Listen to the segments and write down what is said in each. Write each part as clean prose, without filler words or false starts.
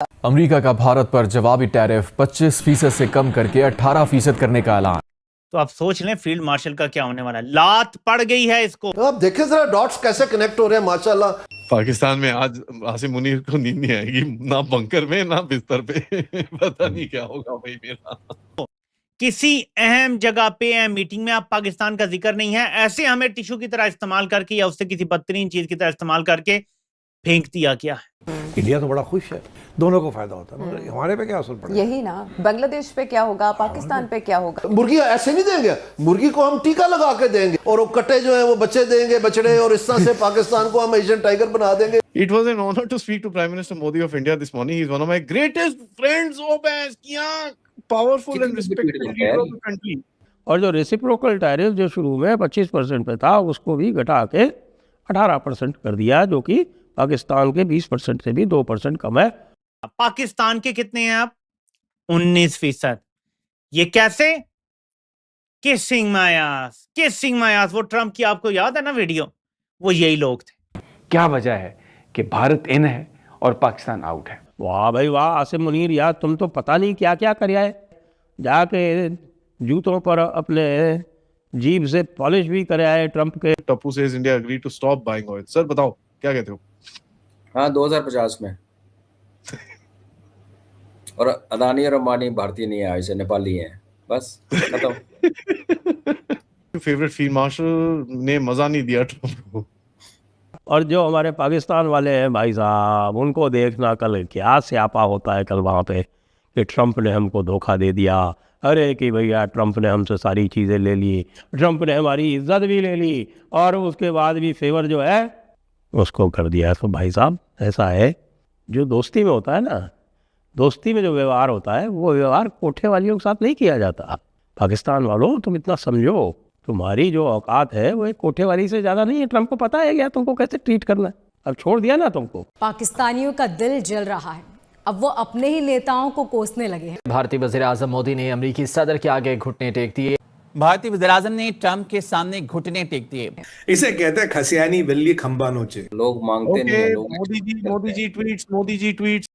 America का भारत पर जवाबी टैरिफ 25% से कम करके 18% करने का ऐलान। तो आप सोच लें फील्ड मार्शल का क्या होने वाला है। लात पड़ गई है इसको। तो आप देखें जरा डॉट्स कैसे कनेक्ट हो रहे हैं माशाल्लाह। पाकिस्तान में आज आसिम मुनीर को नींद नहीं आएगी, ना बंकर में ना बिस्तर पे। पता नहीं क्या होगा भाई मेरा। किसी अहम जगह पे अहम मीटिंग में आप पाकिस्तान का जिक्र नहीं है, ऐसे हमें टिश्यू की तरह इस्तेमाल करके या उससे किसी बदतरीन चीज की तरह इस्तेमाल करके फेंक दिया गया है। इंडिया तो बड़ा खुश है, दोनों को फायदा होता है, मगर हमारे पे क्या असर पड़ेगा? यही ना, बांग्लादेश पे क्या होगा, पाकिस्तान पे क्या होगा? मुर्गी ऐसे नहीं देंगे, मुर्गी को हम टीका लगा के देंगे और वो कट्टे जो है वो बच्चे देंगे, बछड़े, और इस तरह से पाकिस्तान को हम एशियन टाइगर बना देंगे। It was an honor to speak to Prime Minister Modi of India this morning. He is one of my greatest friends. Powerful and respected leader of the country. और जो रेसिप्रोकल टैरिफ जो शुरू में 25% पे था, उसको भी घटा के 18% कर दिया, जो कि पाकिस्तान के 20% से भी 2% कम है। पाकिस्तान के कितने हैं आप? 19%। ये कैसे? किसिंग मायास। वो ट्रम्प की आपको याद है ना वीडियो, वो यही लोग थे। क्या वजह है कि भारत इन है और पाकिस्तान आउट है? वाह भाई वाह आसिम मुनीर यार, तुम तो पता नहीं क्या क्या कर आए। जाके जूतों पर अपने जीभ से पॉलिश भी कर आए ट्रम्प के। Tapu says India agreed to stop buying oil. Sir बताओ क्या कहते हो? हाँ 2050 में। और अदानी और अंबानी भारतीय नहीं है, ऐसे नेपाली हैं, बस खत्म। फेवरेट फील्ड मार्शल ने मजा नहीं दिया ट्रम्प को। और जो हमारे पाकिस्तान वाले हैं भाई साहब, उनको देखना कल क्या स्यापा होता है कल वहाँ पे, कि ट्रम्प ने हमको धोखा दे दिया। अरे कि भैया ट्रम्प ने हमसे सारी चीज़ें ले ली, ट्रम्प ने हमारी इज्जत भी ले ली, और उसके बाद भी फेवर जो है उसको कर दिया। तो भाई साहब ऐसा है, जो दोस्ती में होता है ना, दोस्ती में जो व्यवहार होता है, वो व्यवहार कोठे वालियों के साथ नहीं किया जाता। पाकिस्तान वालों तुम इतना समझो, तुम्हारी जो औकात है वो एक कोठे वाली से ज़्यादा नहीं है। ट्रम्प को पता है क्या तुमको कैसे ट्रीट करना है, अब छोड़ दिया ना तुमको। पाकिस्तानियों का दिल जल रहा है, अब वो अपने ही नेताओं को कोसने लगे हैं। भारतीय वज़ीर-ए-आज़म मोदी ने अमेरिकी सदर के आगे घुटने टेक दिए। भारतीय वज़ीर-ए-आज़म ने ट्रम्प के सामने घुटने टेक दिए। इसे कहते हैं खसियानी बिल्ली खंबा नोचे। लोग मांगते नहीं है, लोग मोदी जी ट्वीट्स।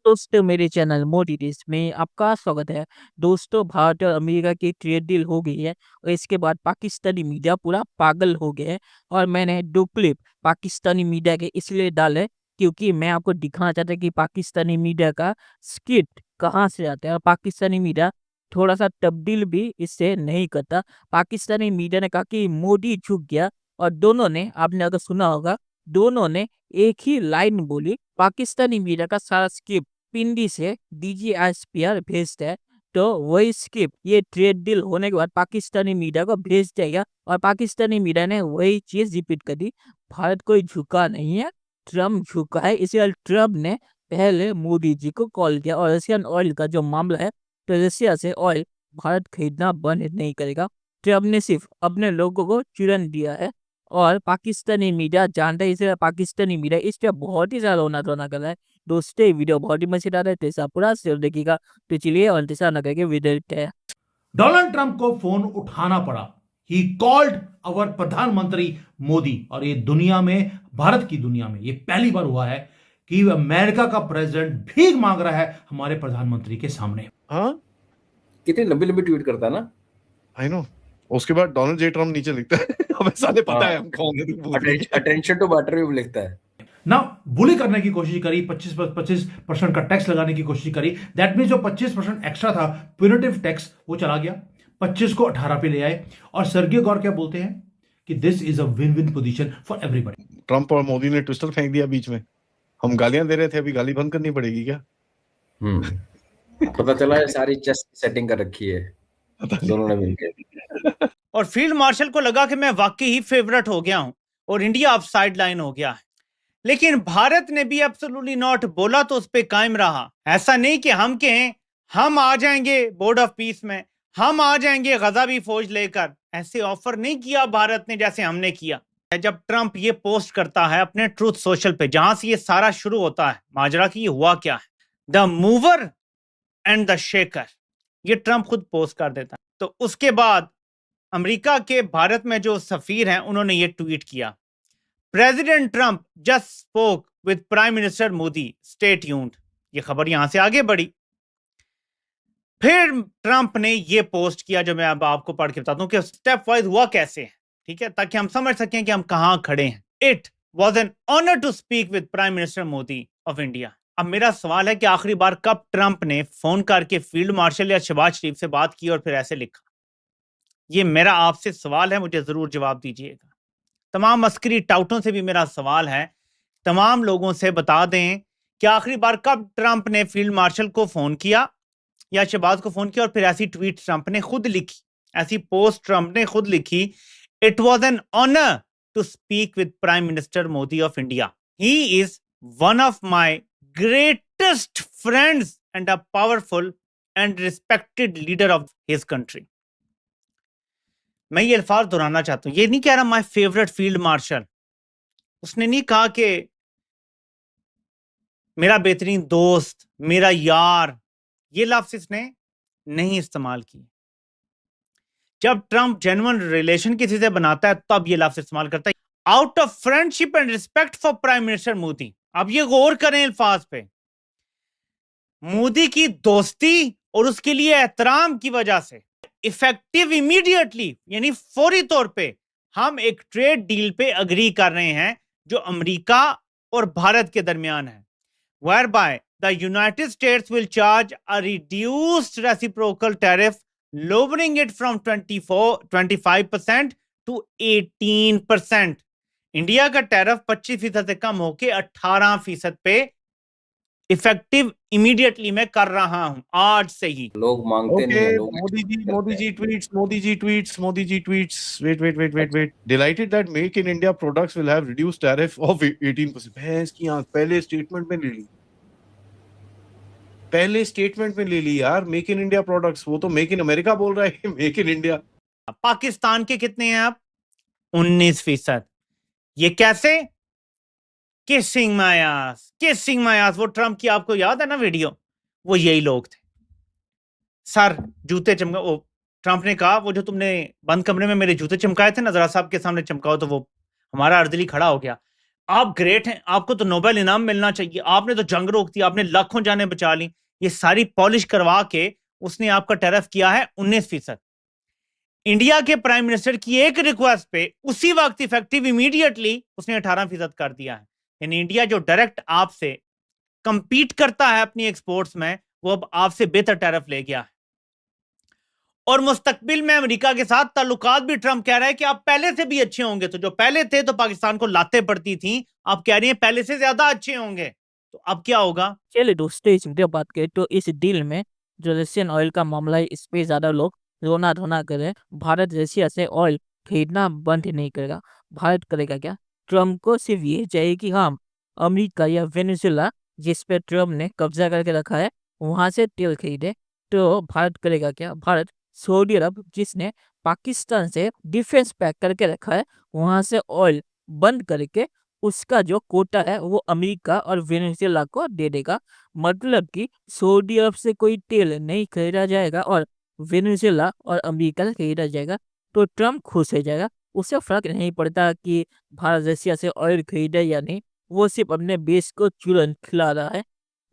दोस्तों मेरे चैनल मोदी देश में आपका स्वागत है। दोस्तों भारत और अमेरिका की ट्रेड डील हो गई है और इसके बाद पाकिस्तानी मीडिया पूरा पागल हो गया है। और मैंने 2 क्लिप पाकिस्तानी मीडिया के इसलिए डाले क्योंकि मैं आपको दिखाना चाहता कि पाकिस्तानी मीडिया का स्क्रिप्ट कहाँ से आता है। और पाकिस्तानी मीडिया थोड़ा सा तब्दील भी इससे नहीं करता। पाकिस्तानी मीडिया ने कहा कि मोदी झुक गया, और दोनों ने, आपने अगर सुना होगा, दोनों ने एक ही लाइन बोली। पाकिस्तानी मीडिया का सारा स्क्रिप्ट पिंडी से DGSPR भेजता है, तो वही स्क्रिप्ट ये ट्रेड डील होने के बाद पाकिस्तानी मीडिया को भेज जाएगा, और पाकिस्तानी मीडिया ने वही चीज रिपीट कर दी। भारत कोई झुका नहीं है, ट्रम्प झुका है। इसलिए ट्रम्प ने पहले मोदी जी को कॉल किया। और रशियन ऑयल का जो मामला है, तो रशिया से ऑयल भारत खरीदना बंद नहीं करेगा। ट्रम्प ने सिर्फ अपने लोगों को चुन दिया है, और पाकिस्तानी मीडिया जानता है, इसलिए पाकिस्तानी मीडिया इस पर बहुत ही ज्यादा रोना धोना कर रहा है। दोस्तों ये वीडियो बहुत ही मजेदार है, तो ऐसा पूरा शेयर देखिएगा। तो चलिए और इंतजार न करके वीडियो देखते हैं। डोनाल्ड ट्रंप को फोन उठाना पड़ा। ही कॉल्ड अवर प्रधानमंत्री मोदी। और ये दुनिया में, भारत की दुनिया में ये पहली बार हुआ है कि अमेरिका का प्रेसिडेंट भीख मांग रहा है हमारे प्रधानमंत्री के सामने। हाँ कितनी लंबी लंबी ट्वीट करता है ना। I know. उसके बाद डोनाल्ड जे ट्रम्प नीचे लिखता है, हमें साले पता है हम कौन है। अटेंशन टू मैटर भी लिखता है ना। बुली करने की कोशिश करी, 25% का टैक्स लगाने की कोशिश करी। दैट मीन जो 25% एक्स्ट्रा था प्यूनिटिव टैक्स, वो चला गया, 25 को 18 पे ले आए। और सर्गियो गौर क्या बोलते हैं कि this is a win win position for everybody. Trump और मोदी ने ट्विस्टर फेंक दिया बीच में। हम गालियां दे रहे थे, अभी गाली बंद करनी पड़ेगी क्या? पता चला है सारी चेस सेटिंग कर रखी है दोनों ने मिलकर। और फील्ड मार्शल को लगा कि मैं वाकई ही फेवरेट हो गया हूं और इंडिया अब साइड लाइन हो गया है। लेकिन भारत ने भी एब्सोल्युटली नॉट बोला, तो उस पर कायम रहा। ऐसा नहीं कि हम कहें हम आ जाएंगे बोर्ड ऑफ पीस में, हम आ जाएंगे गजाबी फौज लेकर। ऐसे ऑफर नहीं किया भारत ने जैसे हमने किया। जब ट्रम्प ये पोस्ट करता है अपने ट्रूथ सोशल पे, जहां से ये सारा शुरू होता है माजरा की, ये हुआ क्या है, the mover and the shaker, ये ट्रम्प खुद पोस्ट कर देता है। तो उसके बाद अमेरिका के भारत में जो सफीर हैं, उन्होंने ये ट्वीट किया, president Trump just spoke with prime minister Modi, stay tuned. ये खबर यहां से आगे बढ़ी। फिर ट्रंप ने ये पोस्ट किया जो मैं अब आपको पढ़ के बताता हूं कि स्टेप वाइज हुआ कैसे है, ठीक है, ताकि हम समझ सकें कि हम कहां खड़े हैं। It was an honour to speak with prime minister Modi of India. अब मेरा सवाल है कि आखिरी बार कब ट्रंप ने फोन करके फील्ड मार्शल या शहबाज शरीफ से बात की और फिर ऐसे लिखा? ये मेरा आपसे सवाल है, मुझे जरूर जवाब दीजिएगा। तमाम अस्करी टाउटों से भी मेरा सवाल है, तमाम लोगों से बता दें कि आखिरी बार कब ट्रंप ने फील्ड मार्शल को फोन किया या शहबाज को फोन किया और फिर ऐसी ट्वीट ट्रंप ने खुद लिखी, ऐसी पोस्ट ट्रंप ने खुद लिखी। It was an honour to speak with prime minister Modi of India. He is one of my greatest friends and a powerful and respected leader of his country। मैं ये अल्फाज दोहराना चाहता हूं, ये नहीं कह रहा माय फेवरेट फील्ड मार्शल। उसने नहीं कहा कि मेरा बेहतरीन दोस्त, मेरा यार, ये लफ्ज इसने नहीं इस्तेमाल किए। जब ट्रंप जेन्युइन रिलेशन किसी से बनाता है तब ये लफ्ज इस्तेमाल करता है, out of friendship and respect for prime minister Modi. अब ये गौर करें अल्फाज पे, मोदी की दोस्ती और उसके लिए एहतराम की वजह से इफेक्टिव इमीडिएटली यानी फौरी तौर पे हम एक ट्रेड डील पे अग्री कर रहे हैं जो अमेरिका और भारत के दरमियान है, whereby the United States will charge a reduced reciprocal tariff, lowering it from 25% to 18%। India का टैरिफ 25% से कम होके 18% पे इफेक्टिव इमीडिएटली मैं कर रहा हूं आज से ही। लोग मांगते नहीं हैं, लोग Modi ji tweets, wait, delighted that make in India products will have reduced tariff of 18%। भैंस की आंख, पहले स्टेटमेंट में ले ली यार, मेक इन इंडिया प्रोडक्ट्स। वो तो मेक इन अमेरिका बोल रहा है, मेक इन इंडिया। पाकिस्तान के कितने हैं आप? 19%। ये कैसे? किसिंग मायास। वो ट्रंप की आपको याद है ना वीडियो, वो यही लोग थे। सर जूते चमका, वो ट्रंप ने कहा वो जो तुमने बंद कमरे में मेरे जूते चमकाए थे ना, जरा साहब के सामने चमकाओ, तो वो हमारा अर्दली खड़ा हो गया। आप ग्रेट हैं, आपको तो नोबेल इनाम मिलना चाहिए, आपने तो जंग रोक दी, आपने लाखों जानें बचा ली। ये सारी पॉलिश करवा के उसने आपका टैरिफ किया है 19%। इंडिया के प्राइम मिनिस्टर की एक रिक्वेस्ट पे उसी वक्त इफेक्टिव इमीडिएटली उसने 18% कर दिया है। यानी इंडिया जो डायरेक्ट आपसे कंपीट करता है अपनी एक्सपोर्ट्स में, वो अब आपसे बेहतर टैरिफ ले गया है। और मुस्तकबिल में अमेरिका के साथ ताल्लुकात भी ट्रंप कह रहा है कि आप पहले से भी अच्छे होंगे। तो जो पहले थे तो पाकिस्तान को लाते पड़ती थी, आप कह रही हैं पहले से ज्यादा अच्छे होंगे, तो अब क्या होगा? चलिए दोस्तों, इस वीडियो बात करें तो इस डील में जो रशियन ऑयल का मामला है, इस पे ज्यादा लोग रोना धोना करे। भारत रशिया से ऑयल खरीदना बंद नहीं करेगा। भारत करेगा क्या? ट्रंप को सिर्फ ये चाहिए कि हम अमेरिका या वेनेजुएला, जिस पे ट्रंप ने कब्जा करके रखा है, वहां से तेल खरीदे। तो भारत करेगा क्या? भारत सऊदी अरब, जिसने पाकिस्तान से डिफेंस पैक करके रखा है, वहां से ऑयल बंद करके उसका जो कोटा है वो अमेरिका और वेनेजुएला को दे देगा। मतलब कि सऊदी अरब से कोई तेल नहीं खरीदा जाएगा और वेनेजुएला और अमेरिका से खरीदा जाएगा। तो ट्रंप खुश हो जाएगा, उसे फर्क नहीं पड़ता कि भारत रशिया से ऑयल खरीदे या नहीं। वो सिर्फ अपने बेस को चूरन खिला रहा है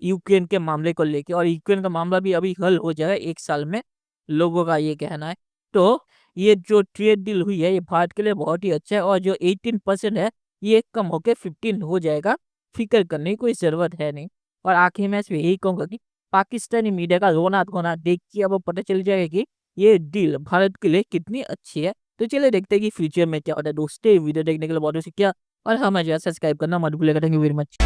यूक्रेन के मामले को लेके, और यूक्रेन का मामला भी अभी हल हो जाएगा 1 साल में, लोगों का ये कहना है। तो ये जो ट्रेड डील हुई है ये भारत के लिए बहुत ही अच्छा है, और जो 18% है ये कम होकर 15 हो जाएगा। फिक्र करने की कोई ज़रूरत है नहीं। और आखिर में इसमें यही कहूँगा कि पाकिस्तानी मीडिया का रोना धोना देख के अब पता चल जाएगा कि ये डील भारत के लिए कितनी अच्छी है। तो चलिए देखते हैं कि फ्यूचर में क्या होता है। दोस्तों वीडियो देखने के लिए बहुत शुक्रिया, और हमें जो है सब्सक्राइब करना मत भूलिएगा। Thank you very much.